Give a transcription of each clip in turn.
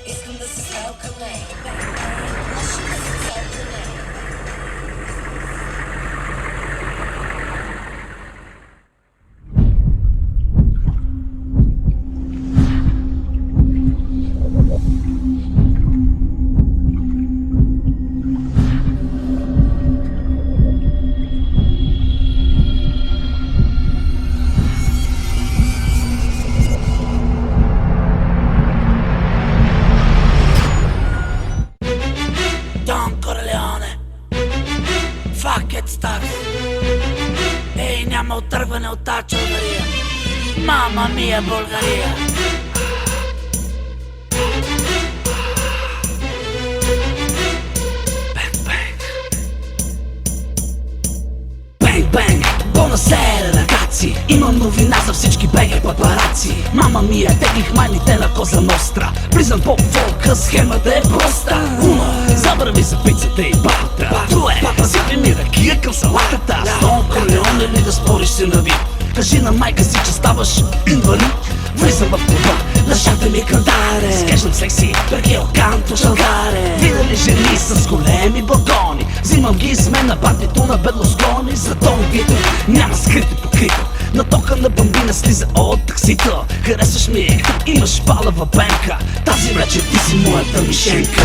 Искам да се стрелкаме. Лошо да се целкаме. Don Corleone, fuck it stuff. Ей, няма отърване от тази чалгария. Мама мия, България. Бенг, бенг, buonasera ragazzi. Имам новина за всички беги папараци. Мама мия, теглих майните на Коза Ностра. Влизам по волка, схемата е проста. Забрави за пицата и бата. Туе, сипи ми ракия към салатата. С Дон Корлеоне ли да спориш си на вид? Кажи на майка си, че ставаш инвалид. Влизам в клуба, лъжата ми крандаре. Скеждам секси, перки от канто шалдаре. Видали жени с големи балкони. Взимам ги с мен на партито на Берлускони. За Дон Вито няма скрито покрито. На тока на бамбина слиза от таксито. Харесваш ми, имаш палава пенка. Тази вечер ти си моята мишенка.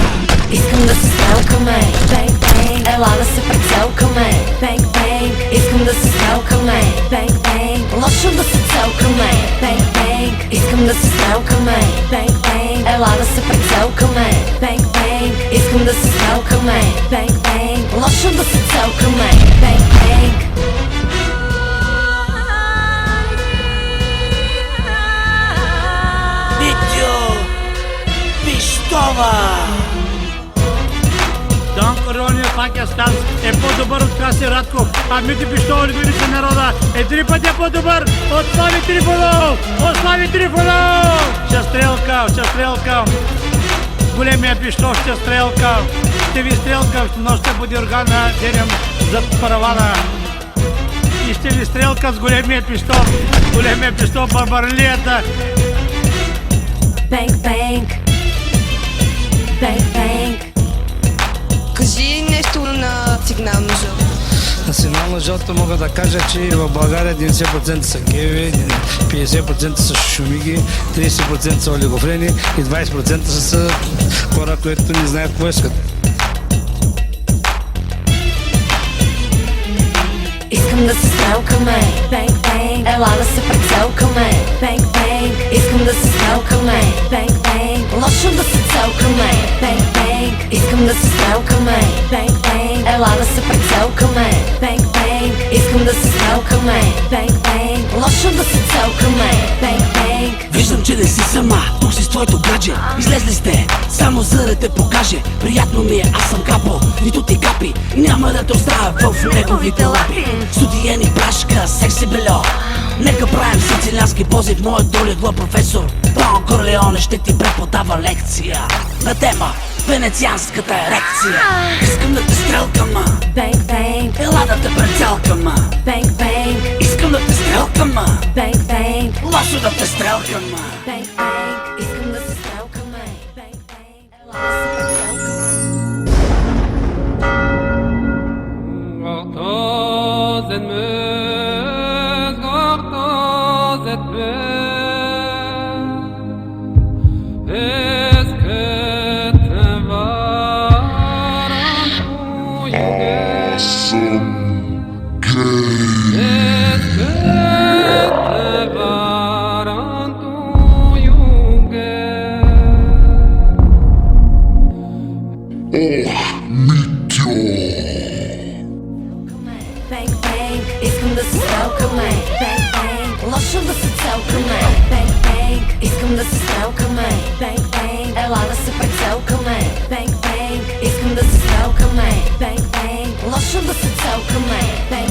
Искам да се стрелкаме. Бенг, бенг, ела да се прецелкаме. Бенг, бенг, искам да се стрелкаме. Бенг, бенг, лошо да се целкаме. Бенг, бенг, искам да се стрелкаме. Бенг, бенг, ела да се прецелкаме. Бенг, бенг, искам да се стрелкаме. Бенг, бенг, лошо да се целкаме. Бенг, бенг. Витю, пищова. Дон Корлеоне пак е стар, е по-добър от Краси Радков, а Мити Пищова любимица народа е 3 пъти по-добър от Слави Трифонов! От Слави Трифонов! Ще стрелкам! Големия Пищов ще стрелкам! Ще ви стрелкам, ще нося по дюргана, дерем зад паравана. И ще ви стрелкам с големия Пищов барбарлията. Бенг, бенг. Бенг, бенг. Кажи нещо на сигнално жълто. На сигнално жълто мога да кажа, че в България 90% са геви, 50% са шумиги, 30% са олигофрени и 20% са хора, които не знаят какво искат. Искам да се стрелкаме. Бенг, бенг, ела да се прецелкаме. Бенг, бенг, искам да се стрелкаме. Бенг, бенг, лошо да се целкаме. Бенг, бенг, искам да се стрелкаме. Бенг, бенг, ела да се прецелкаме. Бенг, бенг, искам да се стрелкаме. Бенг, бенг, лошо да се целкаме. Бенг, бенг. Виждам, че не си сама, тук си с твоето гадже. Излезли сте, само за да те покаже. Приятно ми е, аз съм капо, нито ти капи. Няма да те оставя в неговите лапи. Студиени прашка, секси бельо. Нека правим сицилиански пози в моето легло, професор Дон Корлеоне ще ти преподава лекция на тема венецианската ерекция. Искам да те стрелкам, Бенг, бенг, ела да те прецелкам. бенг, бенг, Искам да те стрелкам, бенг, бенг, лошо да те стрелкам. бенг, бенг, искам да се стрелкаме. Бенг, бенг, ела да се прецелкаме. Бенг, бенг, искам да се стрелкаме. Бенг, бенг, лошо да се целкаме. Бенг, бенг, искам да се стрелкаме. Бенг, бенг, ела да се прецелкаме. Бенг, бенг, искам да се стрелкаме. Бенг, бенг, лошо да се целкаме. Бенг,